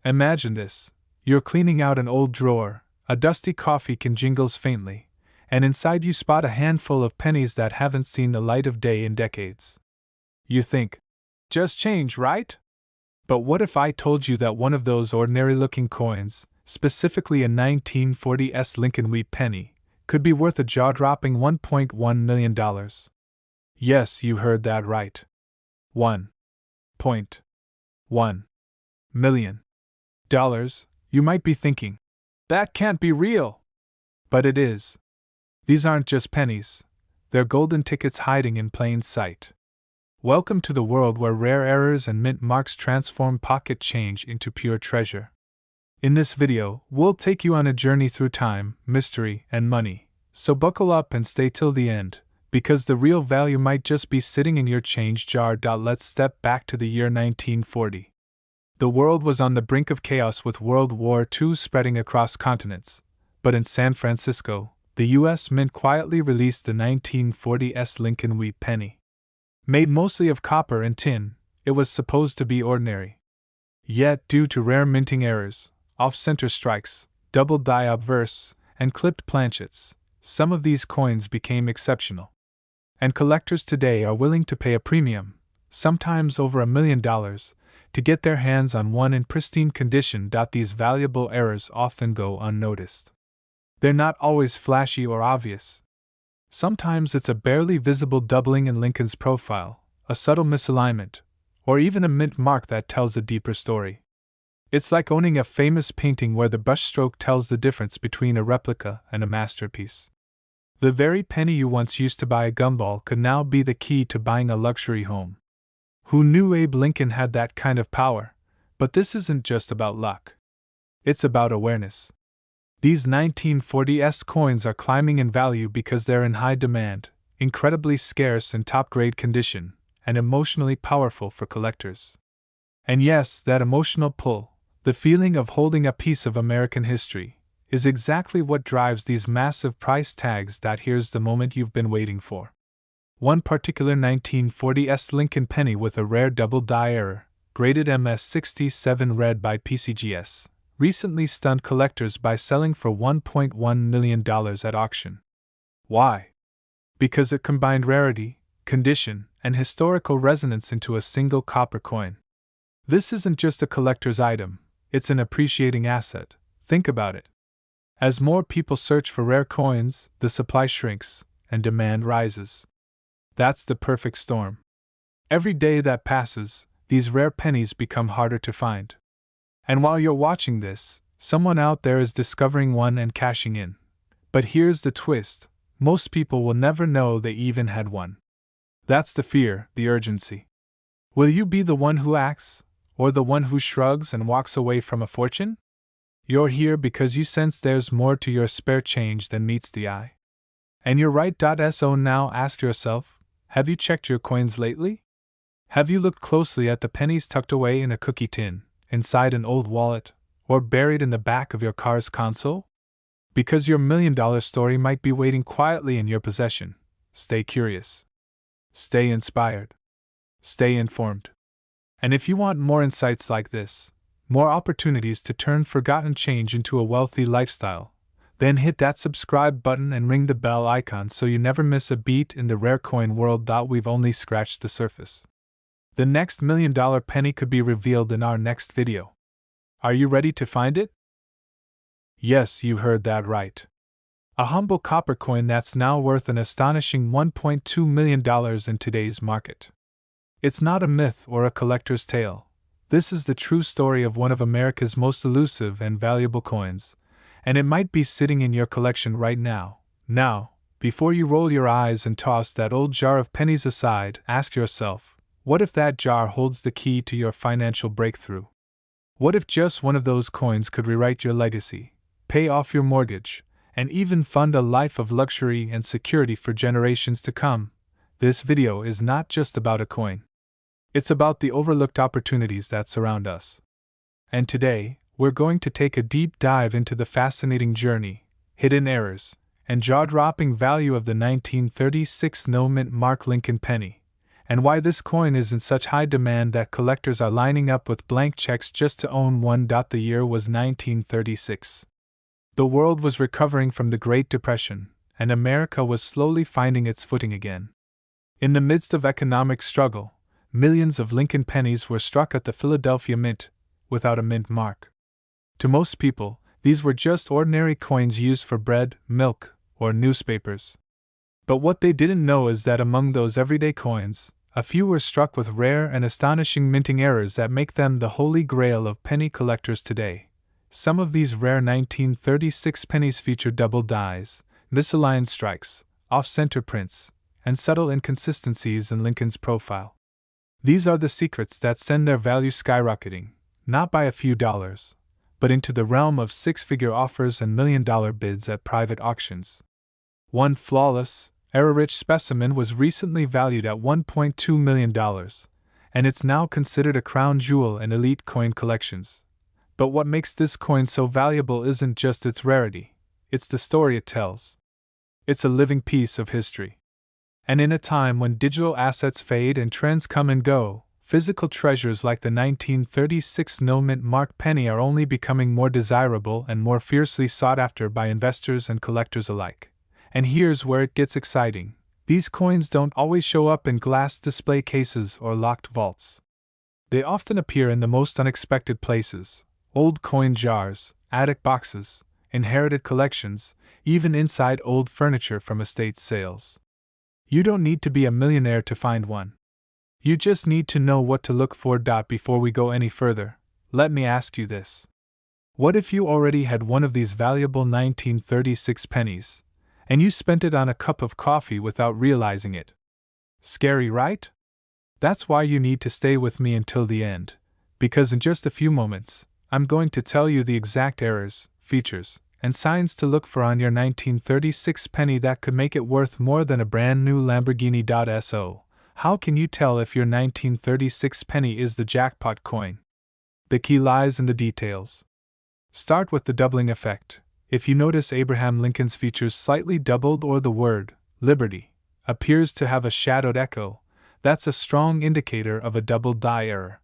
Imagine this. You're cleaning out an old drawer, a dusty coffee can jingles faintly, and inside you spot a handful of pennies that haven't seen the light of day in decades. You think, just change, right? But what if I told you that one of those ordinary-looking coins, specifically a 1940s Lincoln wheat penny, could be worth a jaw-dropping $1.1 million? Yes, you heard that right. $1.1 million. You might be thinking, that can't be real. But it is. These aren't just pennies, they're golden tickets hiding in plain sight. Welcome to the world where rare errors and mint marks transform pocket change into pure treasure. In this video, we'll take you on a journey through time, mystery, and money, so buckle up and stay till the end, because the real value might just be sitting in your change jar. Let's step back to the year 1940. The world was on the brink of chaos with World War II spreading across continents, but in San Francisco, the U.S. Mint quietly released the 1940s Lincoln wheat penny. Made mostly of copper and tin, it was supposed to be ordinary. Yet, due to rare minting errors, off-center strikes, double die obverse, and clipped planchets, some of these coins became exceptional. And collectors today are willing to pay a premium, sometimes over $1 million, to get their hands on one in pristine condition. These valuable errors often go unnoticed. They're not always flashy or obvious. Sometimes it's a barely visible doubling in Lincoln's profile, a subtle misalignment, or even a mint mark that tells a deeper story. It's like owning a famous painting where the brushstroke tells the difference between a replica and a masterpiece. The very penny you once used to buy a gumball could now be the key to buying a luxury home. Who knew Abe Lincoln had that kind of power? But this isn't just about luck. It's about awareness. These 1940s coins are climbing in value because they're in high demand, incredibly scarce in top-grade condition, and emotionally powerful for collectors. And yes, that emotional pull, the feeling of holding a piece of American history, is exactly what drives these massive price tags. Here's the moment you've been waiting for. One particular 1940s Lincoln penny with a rare double die error, graded MS67 red by PCGS, recently stunned collectors by selling for $1.1 million at auction. Why? Because it combined rarity, condition, and historical resonance into a single copper coin. This isn't just a collector's item, it's an appreciating asset. Think about it. As more people search for rare coins, the supply shrinks, and demand rises. That's the perfect storm. Every day that passes, these rare pennies become harder to find. And while you're watching this, someone out there is discovering one and cashing in. But here's the twist: most people will never know they even had one. That's the fear, the urgency. Will you be the one who acts, or the one who shrugs and walks away from a fortune? You're here because you sense there's more to your spare change than meets the eye. And you're right. So now ask yourself, have you checked your coins lately? Have you looked closely at the pennies tucked away in a cookie tin, inside an old wallet, or buried in the back of your car's console? Because your $1 million story might be waiting quietly in your possession. Stay curious. Stay inspired. Stay informed. And if you want more insights like this, more opportunities to turn forgotten change into a wealthy lifestyle, then hit that subscribe button and ring the bell icon so you never miss a beat in the rare coin world. We've only scratched the surface. The next $1 million penny could be revealed in our next video. Are you ready to find it? Yes, you heard that right. A humble copper coin that's now worth an astonishing $1.2 million in today's market. It's not a myth or a collector's tale. This is the true story of one of America's most elusive and valuable coins, and it might be sitting in your collection right now. Now, before you roll your eyes and toss that old jar of pennies aside, ask yourself, what if that jar holds the key to your financial breakthrough? What if just one of those coins could rewrite your legacy, pay off your mortgage, and even fund a life of luxury and security for generations to come? This video is not just about a coin. It's about the overlooked opportunities that surround us. And today, we're going to take a deep dive into the fascinating journey, hidden errors, and jaw-dropping value of the 1936 no-mint mark Lincoln penny, and why this coin is in such high demand that collectors are lining up with blank checks just to own one. The year was 1936. The world was recovering from the Great Depression, and America was slowly finding its footing again. In the midst of economic struggle, millions of Lincoln pennies were struck at the Philadelphia Mint, without a mint mark. To most people, these were just ordinary coins used for bread, milk, or newspapers. But what they didn't know is that among those everyday coins, a few were struck with rare and astonishing minting errors that make them the holy grail of penny collectors today. Some of these rare 1936 pennies feature double dies, misaligned strikes, off-center prints, and subtle inconsistencies in Lincoln's profile. These are the secrets that send their value skyrocketing, not by a few dollars, but into the realm of six-figure offers and million-dollar bids at private auctions. One flawless, error-rich specimen was recently valued at $1.2 million, and it's now considered a crown jewel in elite coin collections. But what makes this coin so valuable isn't just its rarity, it's the story it tells. It's a living piece of history. And in a time when digital assets fade and trends come and go, physical treasures like the 1936 no-mint mark penny are only becoming more desirable and more fiercely sought after by investors and collectors alike. And here's where it gets exciting. These coins don't always show up in glass display cases or locked vaults. They often appear in the most unexpected places: old coin jars, attic boxes, inherited collections, even inside old furniture from estate sales. You don't need to be a millionaire to find one. You just need to know what to look for. Before we go any further, let me ask you this. What if you already had one of these valuable 1936 pennies, and you spent it on a cup of coffee without realizing it? Scary, right? That's why you need to stay with me until the end, because in just a few moments, I'm going to tell you the exact errors, features, and signs to look for on your 1936 penny that could make it worth more than a brand new Lamborghini. So, how can you tell if your 1936 penny is the jackpot coin? The key lies in the details. Start with the doubling effect. If you notice Abraham Lincoln's features slightly doubled or the word Liberty appears to have a shadowed echo, that's a strong indicator of a double die error.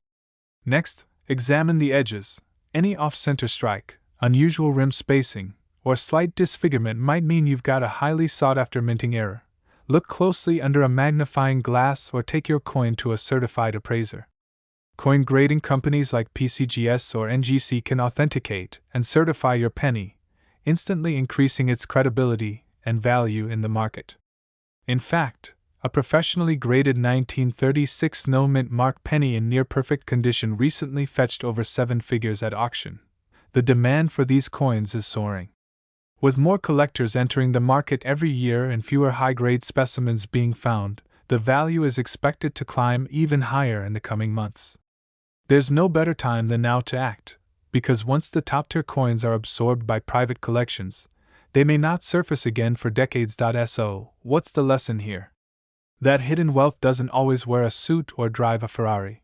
Next, examine the edges. Any off-center strike, unusual rim spacing, or slight disfigurement might mean you've got a highly sought-after minting error. Look closely under a magnifying glass or take your coin to a certified appraiser. Coin grading companies like PCGS or NGC can authenticate and certify your penny, instantly increasing its credibility and value in the market. In fact, a professionally graded 1936 no-mint mark penny in near-perfect condition recently fetched over 7 figures at auction. The demand for these coins is soaring. With more collectors entering the market every year and fewer high-grade specimens being found, the value is expected to climb even higher in the coming months. There's no better time than now to act, because once the top-tier coins are absorbed by private collections, they may not surface again for decades. So, what's the lesson here? That hidden wealth doesn't always wear a suit or drive a Ferrari.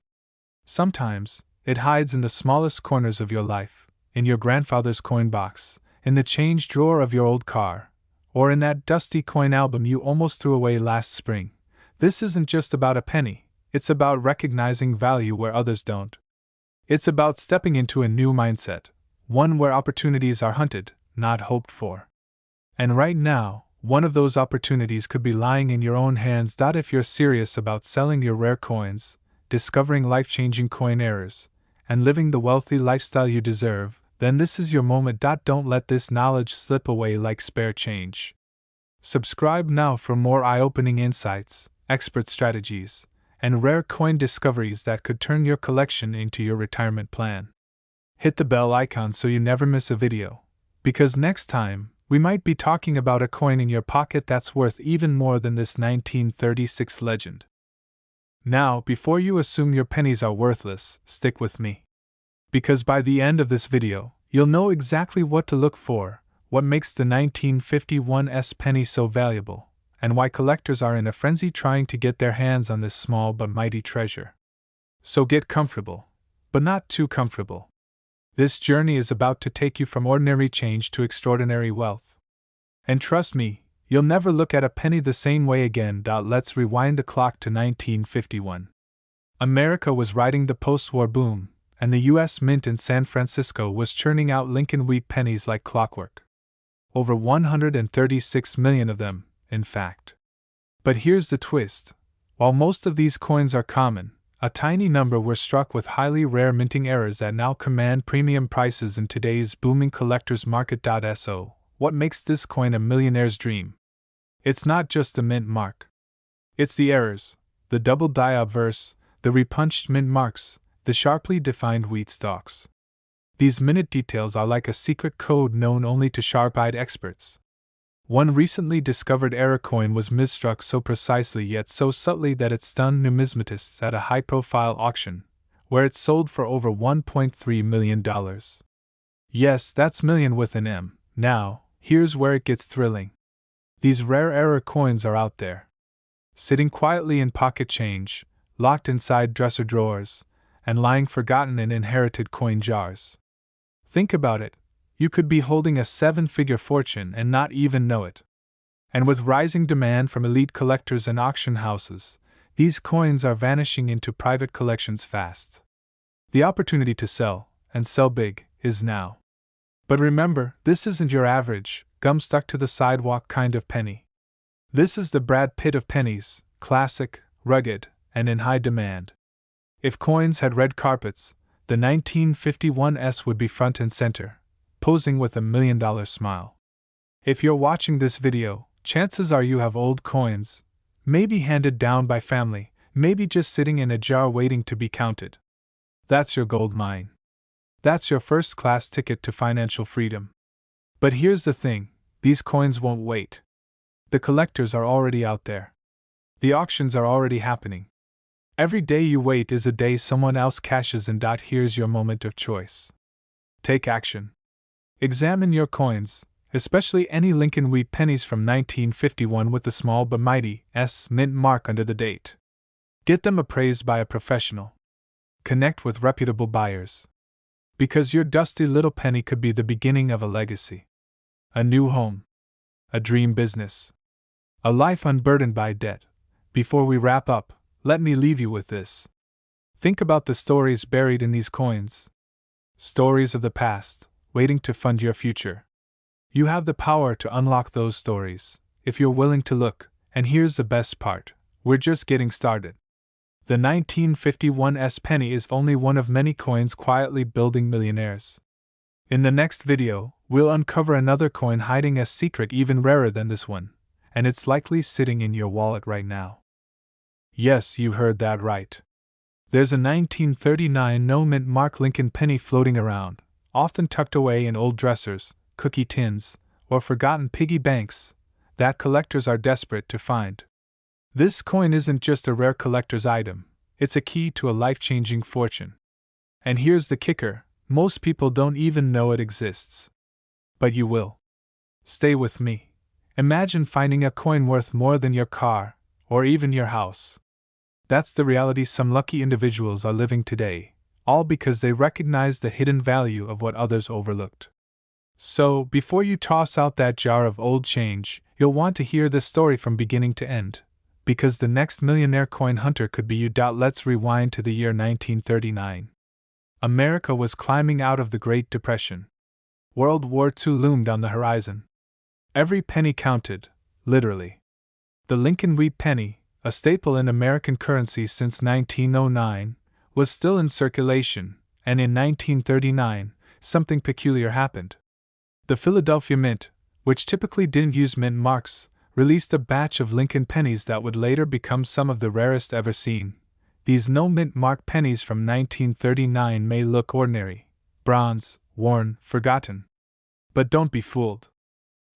Sometimes, it hides in the smallest corners of your life, in your grandfather's coin box, in the change drawer of your old car, or in that dusty coin album you almost threw away last spring. This isn't just about a penny, it's about recognizing value where others don't. It's about stepping into a new mindset, one where opportunities are hunted, not hoped for. And right now, one of those opportunities could be lying in your own hands. If you're serious about selling your rare coins, discovering life-changing coin errors, and living the wealthy lifestyle you deserve, then this is your moment. Don't let this knowledge slip away like spare change. Subscribe now for more eye-opening insights, expert strategies, and rare coin discoveries that could turn your collection into your retirement plan. Hit the bell icon so you never miss a video, because next time, we might be talking about a coin in your pocket that's worth even more than this 1936 legend. Now, before you assume your pennies are worthless, stick with me. Because by the end of this video, you'll know exactly what to look for, what makes the 1951's penny so valuable, and why collectors are in a frenzy trying to get their hands on this small but mighty treasure. So get comfortable, but not too comfortable. This journey is about to take you from ordinary change to extraordinary wealth. And trust me, You'll never look at a penny the same way again. Let's rewind the clock to 1951. America was riding the post-war boom, and the U.S. Mint in San Francisco was churning out Lincoln wheat pennies like clockwork. Over 136 million of them, in fact. But here's the twist. While most of these coins are common, a tiny number were struck with highly rare minting errors that now command premium prices in today's booming collector's market. So, what makes this coin a millionaire's dream? It's not just the mint mark. It's the errors, the double die obverse, the repunched mint marks, the sharply defined wheat stalks. These minute details are like a secret code known only to sharp-eyed experts. One recently discovered error coin was misstruck so precisely yet so subtly that it stunned numismatists at a high-profile auction, where it sold for over $1.3 million. Yes, that's million with an M. Now, here's where it gets thrilling. These rare error coins are out there, sitting quietly in pocket change, locked inside dresser drawers, and lying forgotten in inherited coin jars. Think about it. You could be holding a 7-figure fortune and not even know it. And with rising demand from elite collectors and auction houses, these coins are vanishing into private collections fast. The opportunity to sell, and sell big, is now. But remember, this isn't your average, gum stuck to the sidewalk kind of penny. This is the Brad Pitt of pennies, classic, rugged, and in high demand. If coins had red carpets, the 1951S would be front and center, posing with $1 million smile. If you're watching this video, chances are you have old coins, maybe handed down by family, maybe just sitting in a jar waiting to be counted. That's your gold mine. That's your first-class ticket to financial freedom. But here's the thing, these coins won't wait. The collectors are already out there. The auctions are already happening. Every day you wait is a day someone else cashes in. Here's your moment of choice. Take action. Examine your coins, especially any Lincoln wheat pennies from 1951 with the small but mighty S mint mark under the date. Get them appraised by a professional. Connect with reputable buyers. Because your dusty little penny could be the beginning of a legacy. A new home. A dream business. A life unburdened by debt. Before we wrap up, let me leave you with this. Think about the stories buried in these coins. Stories of the past, waiting to fund your future. You have the power to unlock those stories, if you're willing to look, and here's the best part, we're just getting started. The 1951S penny is only one of many coins quietly building millionaires. In the next video, we'll uncover another coin hiding a secret even rarer than this one, and it's likely sitting in your wallet right now. Yes, you heard that right. There's a 1939 no-mint mark Lincoln penny floating around, often tucked away in old dressers, cookie tins, or forgotten piggy banks, that collectors are desperate to find. This coin isn't just a rare collector's item, it's a key to a life-changing fortune. And here's the kicker, most people don't even know it exists. But you will. Stay with me. Imagine finding a coin worth more than your car, or even your house. That's the reality some lucky individuals are living today, all because they recognize the hidden value of what others overlooked. So, before you toss out that jar of old change, you'll want to hear this story from beginning to end, because the next millionaire coin hunter could be you. Let's rewind to the year 1939. America was climbing out of the Great Depression. World War II loomed on the horizon. Every penny counted, literally. The Lincoln wheat penny, a staple in American currency since 1909, was still in circulation, and in 1939, something peculiar happened. The Philadelphia Mint, which typically didn't use mint marks, released a batch of Lincoln pennies that would later become some of the rarest ever seen. These no-mint mark pennies from 1939 may look ordinary, bronze, worn, forgotten. But don't be fooled.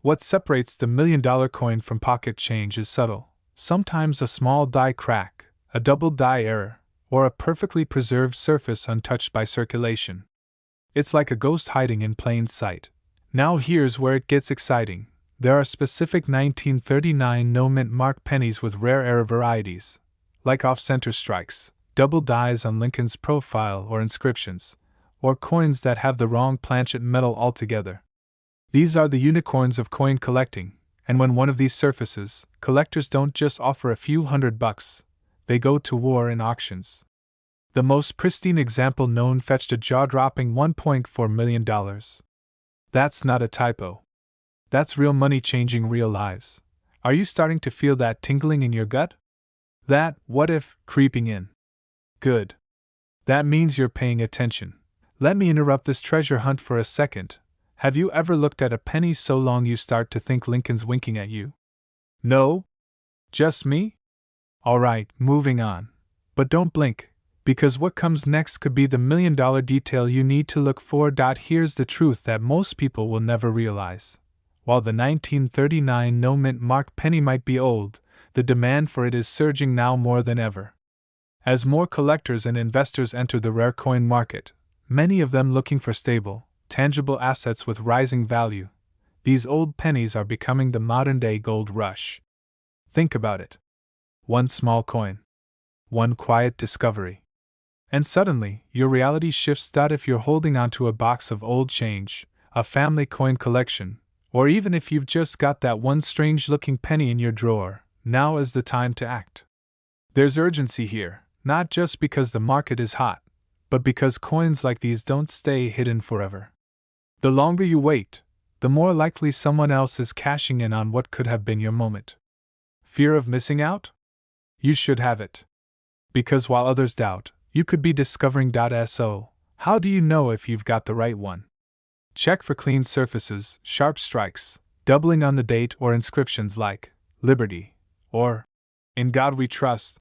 What separates the million-dollar coin from pocket change is subtle. Sometimes a small die crack, a double die error, or a perfectly preserved surface untouched by circulation. It's like a ghost hiding in plain sight. Now here's where it gets exciting. There are specific 1939 no-mint mark pennies with rare error varieties, like off-center strikes, double dies on Lincoln's profile or inscriptions, or coins that have the wrong planchet metal altogether. These are the unicorns of coin collecting, And when one of these surfaces, collectors don't just offer a few $100, they go to war in auctions. The most pristine example known fetched a jaw-dropping $1.4 million. That's not a typo. That's real money changing real lives. Are you starting to feel that tingling in your gut? That, what if, creeping in? Good. That means you're paying attention. Let me interrupt this treasure hunt for a second. Have you ever looked at a penny so long you start to think Lincoln's winking at you? No? Just me? Alright, moving on. But don't blink, because what comes next could be the $1,000,000 detail you need to look for. Here's the truth that most people will never realize. While the 1939 no-mint mark penny might be old, the demand for it is surging now more than ever. As more collectors and investors enter the rare coin market, many of them looking for stable, tangible assets with rising value, these old pennies are becoming the modern-day gold rush. Think about it. One small coin. One quiet discovery. And suddenly, your reality shifts. If you're holding onto a box of old change, a family coin collection, or even if you've just got that one strange-looking penny in your drawer, now is the time to act. There's urgency here, not just because the market is hot, but because coins like these don't stay hidden forever. The longer you wait, the more likely someone else is cashing in on what could have been your moment. Fear of missing out? You should have it. Because while others doubt, you could be discovering. So, how do you know if you've got the right one? Check for clean surfaces, sharp strikes, doubling on the date, or inscriptions like Liberty or In God We Trust,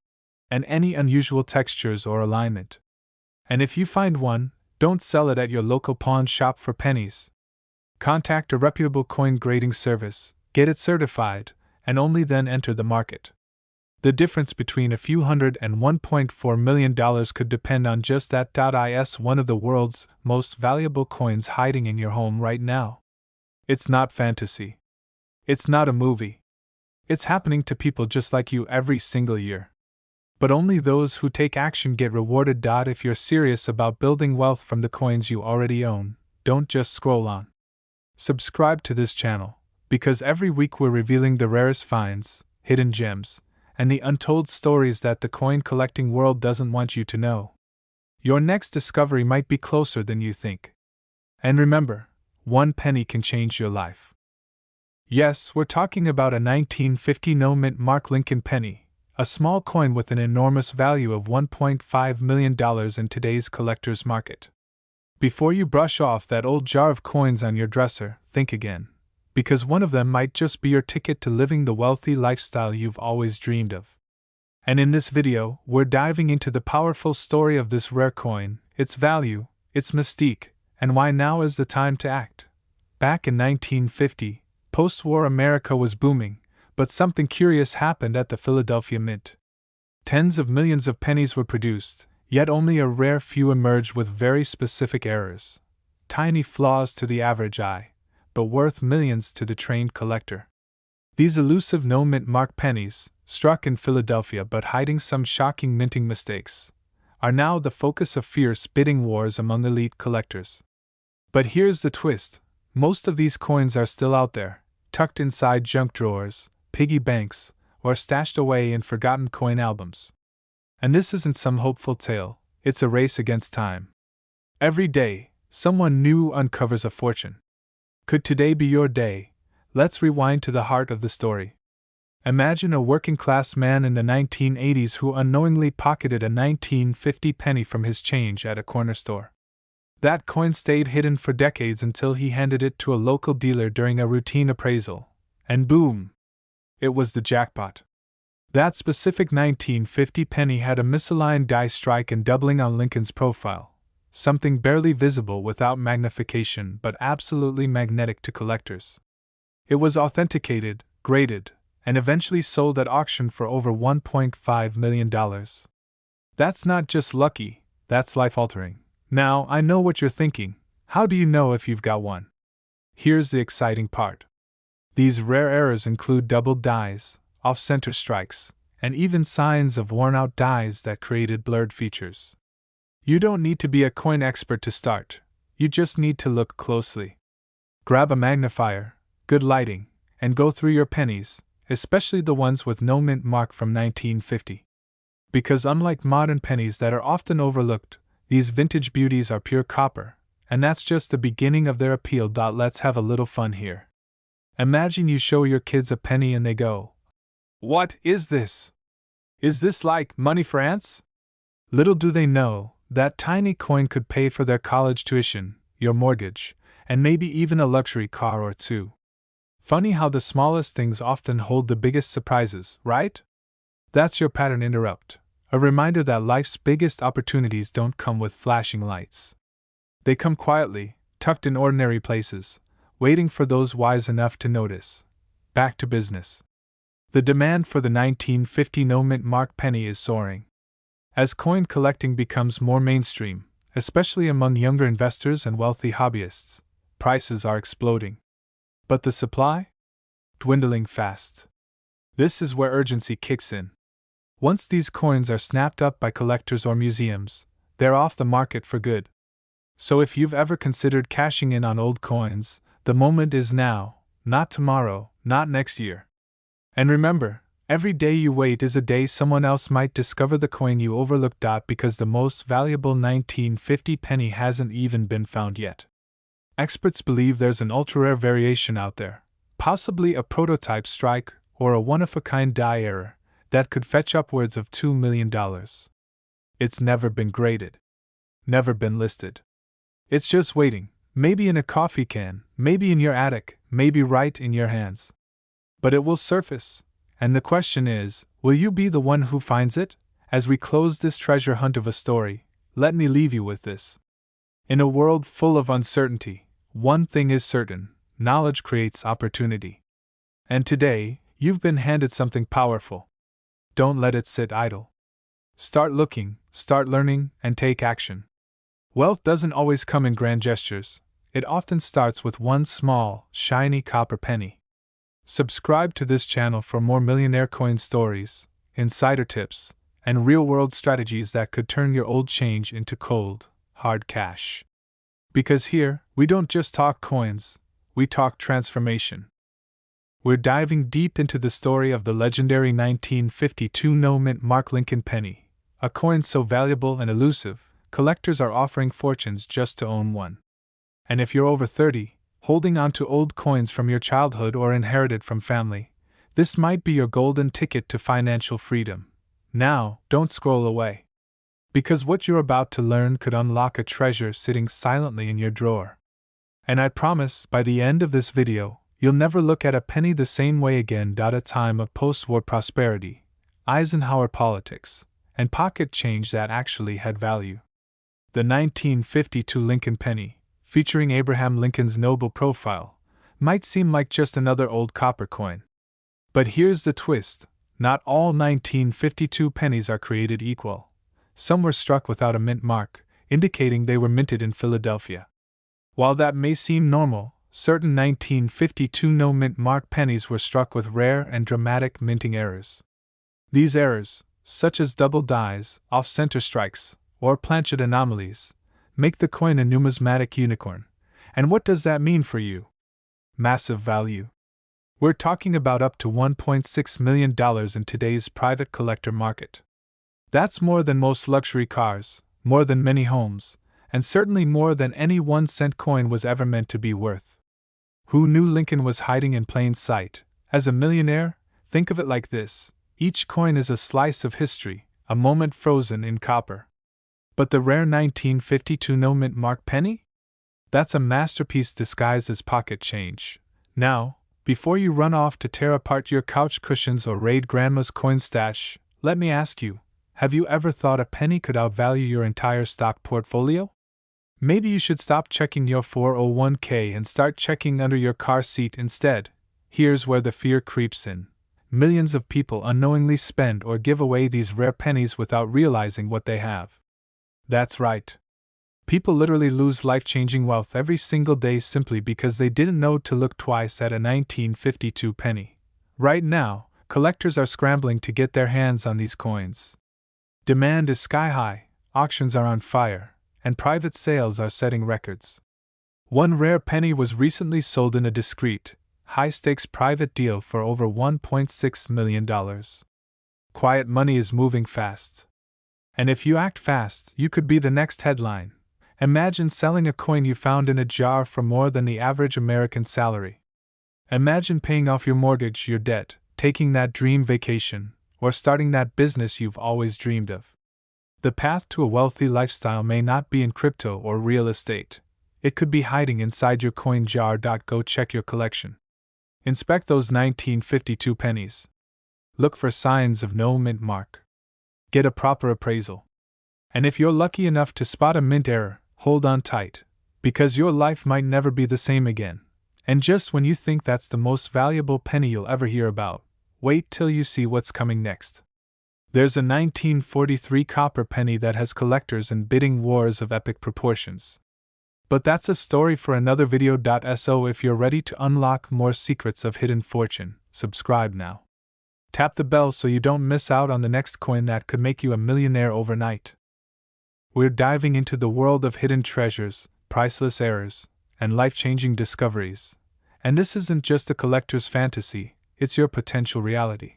and any unusual textures or alignment. And if you find one, don't sell it at your local pawn shop for pennies. Contact a reputable coin grading service, get it certified, and only then enter the market. The difference between a few hundred and $1.4 million could depend on just that. Is one of the world's most valuable coins hiding in your home right now. It's not fantasy. It's not a movie. It's happening to people just like you every single year. But only those who take action get rewarded. If you're serious about building wealth from the coins you already own, don't just scroll on. Subscribe to this channel, because every week we're revealing the rarest finds, hidden gems, and the untold stories that the coin collecting world doesn't want you to know. Your next discovery might be closer than you think. And remember, one penny can change your life. Yes, we're talking about a 1950 no-mint mark Lincoln penny, a small coin with an enormous value of $1.5 million in today's collector's market. Before you brush off that old jar of coins on your dresser, think again. Because one of them might just be your ticket to living the wealthy lifestyle you've always dreamed of. And in this video, we're diving into the powerful story of this rare coin, its value, its mystique, and why now is the time to act. Back in 1950, post-war America was booming, but something curious happened at the Philadelphia Mint. Tens of millions of pennies were produced, yet only a rare few emerged with very specific errors. Tiny flaws to the average eye, but worth millions to the trained collector. These elusive no-mint mark pennies, struck in Philadelphia but hiding some shocking minting mistakes, are now the focus of fierce bidding wars among elite collectors. But here's the twist: most of these coins are still out there, tucked inside junk drawers, piggy banks, or stashed away in forgotten coin albums. And this isn't some hopeful tale, it's a race against time. Every day, someone new uncovers a fortune. Could today be your day? Let's rewind to the heart of the story. Imagine a working-class man in the 1980s who unknowingly pocketed a 1950 penny from his change at a corner store. That coin stayed hidden for decades until he handed it to a local dealer during a routine appraisal. And boom! It was the jackpot. That specific 1950 penny had a misaligned die strike and doubling on Lincoln's profile. Something barely visible without magnification but absolutely magnetic to collectors. It was authenticated, graded, and eventually sold at auction for over $1.5 million. That's not just lucky, that's life-altering. Now, I know what you're thinking. How do you know if you've got one? Here's the exciting part. These rare errors include doubled dies, off-center strikes, and even signs of worn-out dies that created blurred features. You don't need to be a coin expert to start, you just need to look closely. Grab a magnifier, good lighting, and go through your pennies, especially the ones with no mint mark from 1950. Because unlike modern pennies that are often overlooked, these vintage beauties are pure copper, and that's just the beginning of their appeal. Let's have a little fun here. Imagine you show your kids a penny and they go, "What is this? Is this like money for ants?" Little do they know, that tiny coin could pay for their college tuition, your mortgage, and maybe even a luxury car or two. Funny how the smallest things often hold the biggest surprises, right? That's your pattern interrupt, a reminder that life's biggest opportunities don't come with flashing lights. They come quietly, tucked in ordinary places, waiting for those wise enough to notice. Back to business. The demand for the 1950 no-mint mark penny is soaring. As coin collecting becomes more mainstream, especially among younger investors and wealthy hobbyists, prices are exploding. But the supply? Dwindling fast. This is where urgency kicks in. Once these coins are snapped up by collectors or museums, they're off the market for good. So if you've ever considered cashing in on old coins, the moment is now, not tomorrow, not next year. And remember, every day you wait is a day someone else might discover the coin you overlooked. Because the most valuable 1950 penny hasn't even been found yet. Experts believe there's an ultra-rare variation out there, possibly a prototype strike or a one-of-a-kind die error, that could fetch upwards of $2 million. It's never been graded. Never been listed. It's just waiting, maybe in a coffee can, maybe in your attic, maybe right in your hands. But it will surface, and the question is, will you be the one who finds it? As we close this treasure hunt of a story, let me leave you with this. In a world full of uncertainty, one thing is certain: knowledge creates opportunity. And today, you've been handed something powerful. Don't let it sit idle. Start looking, start learning, and take action. Wealth doesn't always come in grand gestures. It often starts with one small, shiny copper penny. Subscribe to this channel for more millionaire coin stories, insider tips, and real-world strategies that could turn your old change into cold, hard cash. Because here, we don't just talk coins, we talk transformation. We're diving deep into the story of the legendary 1952 no-mint mark Lincoln penny, a coin so valuable and elusive, collectors are offering fortunes just to own one. And if you're over 30, holding on to old coins from your childhood or inherited from family, this might be your golden ticket to financial freedom. Now, don't scroll away. Because what you're about to learn could unlock a treasure sitting silently in your drawer. And I promise, by the end of this video, you'll never look at a penny the same way again. A time of post-war prosperity, Eisenhower politics, and pocket change that actually had value. The 1952 Lincoln penny, featuring Abraham Lincoln's noble profile, might seem like just another old copper coin. But here's the twist: not all 1952 pennies are created equal. Some were struck without a mint mark, indicating they were minted in Philadelphia. While that may seem normal, certain 1952 no-mint mark pennies were struck with rare and dramatic minting errors. These errors, such as double dies, off-center strikes, or planchet anomalies, make the coin a numismatic unicorn. And what does that mean for you? Massive value. We're talking about up to $1.6 million in today's private collector market. That's more than most luxury cars, more than many homes, and certainly more than any 1-cent coin was ever meant to be worth. Who knew Lincoln was hiding in plain sight? As a millionaire, think of it like this: each coin is a slice of history, a moment frozen in copper. But the rare 1952 no-mint mark penny? That's a masterpiece disguised as pocket change. Now, before you run off to tear apart your couch cushions or raid grandma's coin stash, let me ask you, have you ever thought a penny could outvalue your entire stock portfolio? Maybe you should stop checking your 401k and start checking under your car seat instead. Here's where the fear creeps in. Millions of people unknowingly spend or give away these rare pennies without realizing what they have. That's right. People literally lose life-changing wealth every single day simply because they didn't know to look twice at a 1952 penny. Right now, collectors are scrambling to get their hands on these coins. Demand is sky-high, auctions are on fire, and private sales are setting records. One rare penny was recently sold in a discreet, high-stakes private deal for over $1.6 million. Quiet money is moving fast. And if you act fast, you could be the next headline. Imagine selling a coin you found in a jar for more than the average American salary. Imagine paying off your mortgage, your debt, taking that dream vacation, or starting that business you've always dreamed of. The path to a wealthy lifestyle may not be in crypto or real estate. It could be hiding inside your coin jar. Go check your collection. Inspect those 1952 pennies. Look for signs of no mint mark. Get a proper appraisal. And if you're lucky enough to spot a mint error, hold on tight, because your life might never be the same again. And just when you think that's the most valuable penny you'll ever hear about, wait till you see what's coming next. There's a 1943 copper penny that has collectors and bidding wars of epic proportions. But that's a story for another video. So if you're ready to unlock more secrets of hidden fortune, subscribe now. Tap the bell so you don't miss out on the next coin that could make you a millionaire overnight. We're diving into the world of hidden treasures, priceless errors, and life-changing discoveries. And this isn't just a collector's fantasy, it's your potential reality.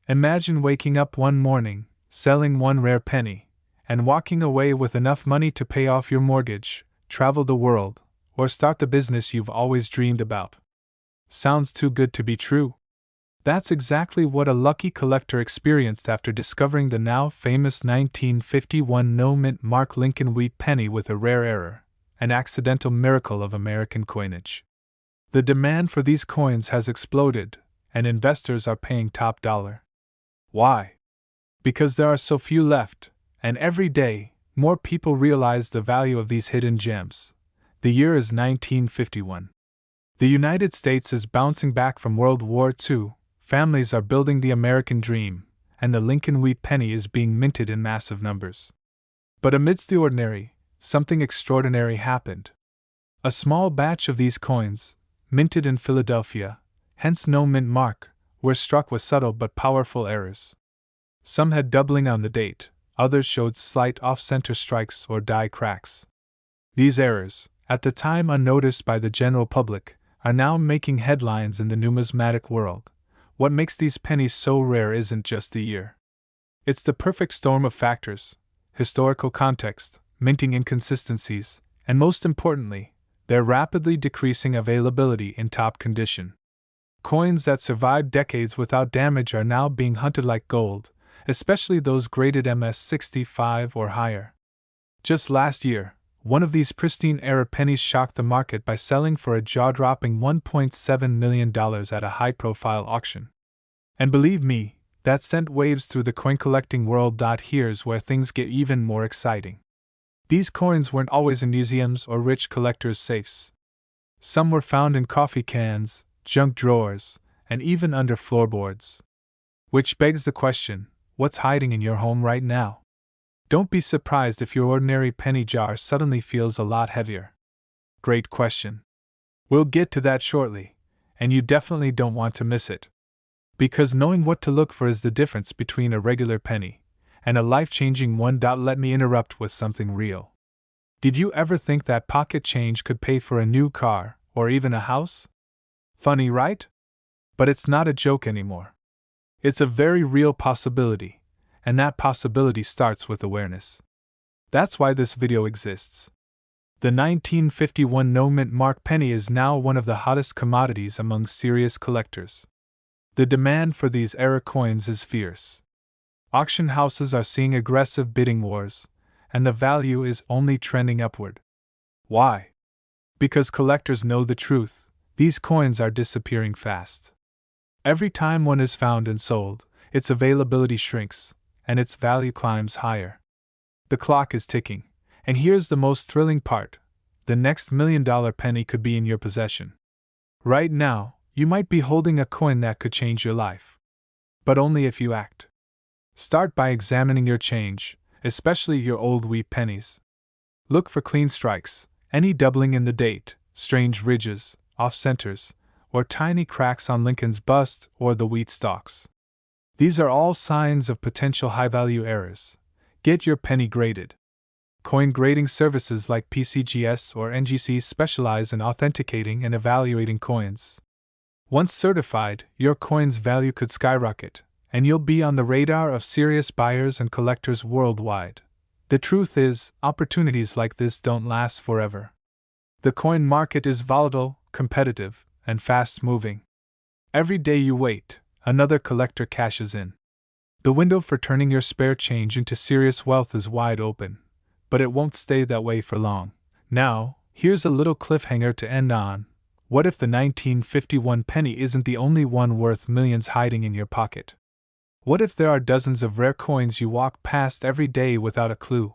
Imagine waking up one morning, selling one rare penny, and walking away with enough money to pay off your mortgage, travel the world, or start the business you've always dreamed about. Sounds too good to be true? That's exactly what a lucky collector experienced after discovering the now famous 1951 no-mint mark Lincoln wheat penny with a rare error, an accidental miracle of American coinage. The demand for these coins has exploded, and investors are paying top dollar. Why? Because there are so few left, and every day, more people realize the value of these hidden gems. The year is 1951. The United States is bouncing back from World War II, families are building the American dream, and the Lincoln wheat penny is being minted in massive numbers. But amidst the ordinary, something extraordinary happened. A small batch of these coins, minted in Philadelphia, hence no mint mark, were struck with subtle but powerful errors. Some had doubling on the date, others showed slight off-center strikes or die cracks. These errors, at the time unnoticed by the general public, are now making headlines in the numismatic world. What makes these pennies so rare isn't just the year. It's the perfect storm of factors: historical context, minting inconsistencies, and most importantly, their rapidly decreasing availability in top condition. Coins that survived decades without damage are now being hunted like gold, especially those graded MS-65 or higher. Just last year, one of these pristine era pennies shocked the market by selling for a jaw-dropping $1.7 million at a high-profile auction. And believe me, that sent waves through the coin-collecting world. Here's where things get even more exciting. These coins weren't always in museums or rich collectors' safes. Some were found in coffee cans, junk drawers, and even under floorboards. Which begs the question, what's hiding in your home right now? Don't be surprised if your ordinary penny jar suddenly feels a lot heavier. Great question. We'll get to that shortly, and you definitely don't want to miss it. Because knowing what to look for is the difference between a regular penny and a life-changing one. Let me interrupt with something real. Did you ever think that pocket change could pay for a new car or even a house? Funny, right? But it's not a joke anymore. It's a very real possibility, and that possibility starts with awareness. That's why this video exists. The 1951 no-mint mark penny is now one of the hottest commodities among serious collectors. The demand for these era coins is fierce. Auction houses are seeing aggressive bidding wars, and the value is only trending upward. Why? Because collectors know the truth: these coins are disappearing fast. Every time one is found and sold, its availability shrinks, and its value climbs higher. The clock is ticking, and here's the most thrilling part: the next $1 million penny could be in your possession. Right now, you might be holding a coin that could change your life. But only if you act. Start by examining your change, especially your old wheat pennies. Look for clean strikes, any doubling in the date, strange ridges, off-centers, or tiny cracks on Lincoln's bust or the wheat stalks. These are all signs of potential high-value errors. Get your penny graded. Coin grading services like PCGS or NGC specialize in authenticating and evaluating coins. Once certified, your coin's value could skyrocket, and you'll be on the radar of serious buyers and collectors worldwide. The truth is, opportunities like this don't last forever. The coin market is volatile, competitive, and fast-moving. Every day you wait, another collector cashes in. The window for turning your spare change into serious wealth is wide open, but it won't stay that way for long. Now, here's a little cliffhanger to end on. What if the 1951 penny isn't the only one worth millions hiding in your pocket? What if there are dozens of rare coins you walk past every day without a clue?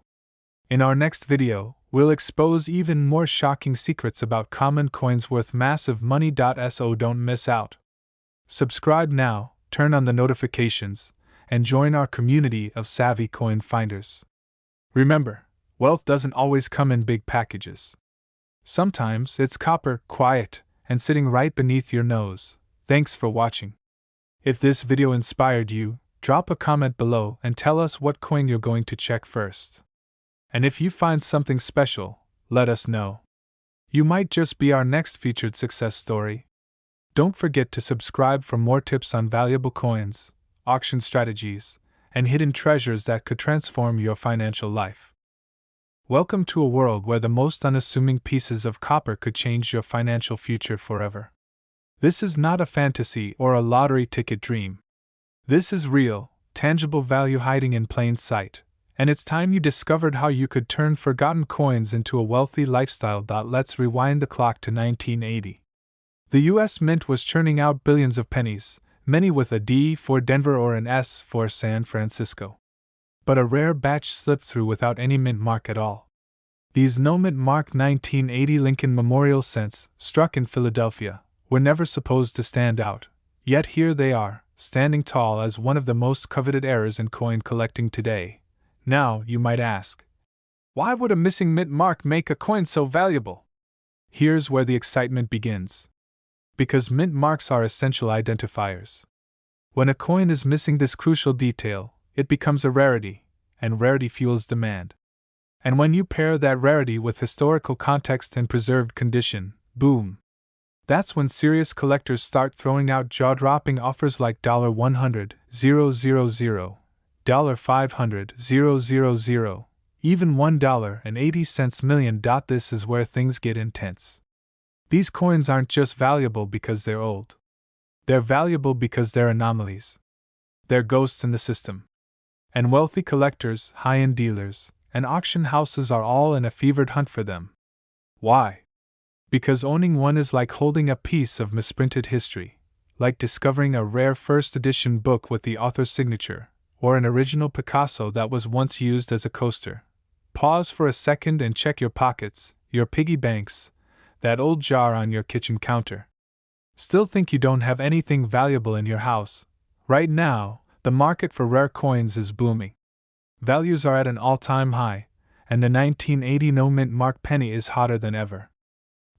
In our next video, we'll expose even more shocking secrets about common coins worth massive money. So don't miss out. Subscribe now, turn on the notifications, and join our community of savvy coin finders. Remember, wealth doesn't always come in big packages. Sometimes it's copper, quiet, and sitting right beneath your nose. Thanks for watching. If this video inspired you, drop a comment below and tell us what coin you're going to check first. And if you find something special, let us know. You might just be our next featured success story. Don't forget to subscribe for more tips on valuable coins, auction strategies, and hidden treasures that could transform your financial life. Welcome to a world where the most unassuming pieces of copper could change your financial future forever. This is not a fantasy or a lottery ticket dream. This is real, tangible value hiding in plain sight, and it's time you discovered how you could turn forgotten coins into a wealthy lifestyle. Let's rewind the clock to 1980. The US Mint was churning out billions of pennies, many with a D for Denver or an S for San Francisco. But a rare batch slipped through without any mint mark at all. These no mint mark 1980 Lincoln Memorial cents, struck in Philadelphia, were never supposed to stand out, yet here they are, standing tall as one of the most coveted errors in coin collecting today. Now, you might ask, why would a missing mint mark make a coin so valuable? Here's where the excitement begins. Because mint marks are essential identifiers. When a coin is missing this crucial detail, it becomes a rarity, and rarity fuels demand. And when you pair that rarity with historical context and preserved condition, boom! That's when serious collectors start throwing out jaw-dropping offers like $100,000, $500,000, $000, even $1.80 million. This is where things get intense. These coins aren't just valuable because they're old. They're valuable because they're anomalies. They're ghosts in the system. And wealthy collectors, high-end dealers, and auction houses are all in a fevered hunt for them. Why? Because owning one is like holding a piece of misprinted history, like discovering a rare first-edition book with the author's signature, or an original Picasso that was once used as a coaster. Pause for a second and check your pockets, your piggy banks, that old jar on your kitchen counter. Still think you don't have anything valuable in your house? Right now, the market for rare coins is booming. Values are at an all-time high, and the 1980 no mint mark penny is hotter than ever.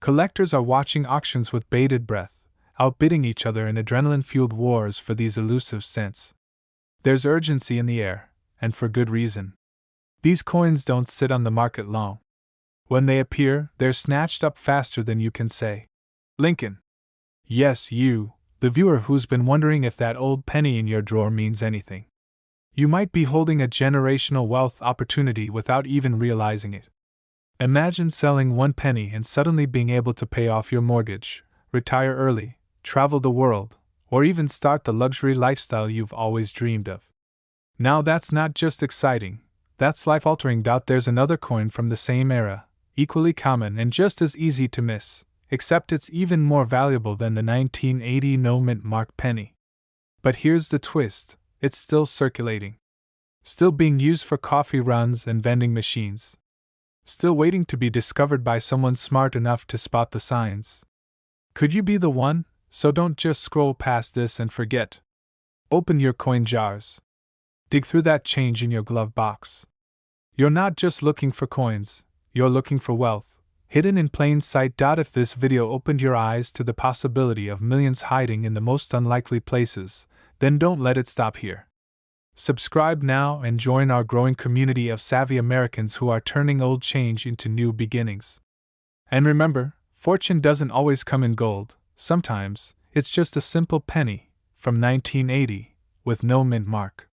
Collectors are watching auctions with bated breath, outbidding each other in adrenaline-fueled wars for these elusive cents. There's urgency in the air, and for good reason. These coins don't sit on the market long. When they appear, they're snatched up faster than you can say, Lincoln. Yes, you, the viewer who's been wondering if that old penny in your drawer means anything. You might be holding a generational wealth opportunity without even realizing it. Imagine selling one penny and suddenly being able to pay off your mortgage, retire early, travel the world, or even start the luxury lifestyle you've always dreamed of. Now that's not just exciting, that's life-altering. There's another coin from the same era, equally common and just as easy to miss, except it's even more valuable than the 1980 no mint mark penny. But here's the twist, it's still circulating. Still being used for coffee runs and vending machines. Still waiting to be discovered by someone smart enough to spot the signs. Could you be the one? So don't just scroll past this and forget. Open your coin jars. Dig through that change in your glove box. You're not just looking for coins, you're looking for wealth, hidden in plain sight. If this video opened your eyes to the possibility of millions hiding in the most unlikely places, then don't let it stop here. Subscribe now and join our growing community of savvy Americans who are turning old change into new beginnings. And remember, fortune doesn't always come in gold, sometimes It's just a simple penny, from 1980, with no mint mark.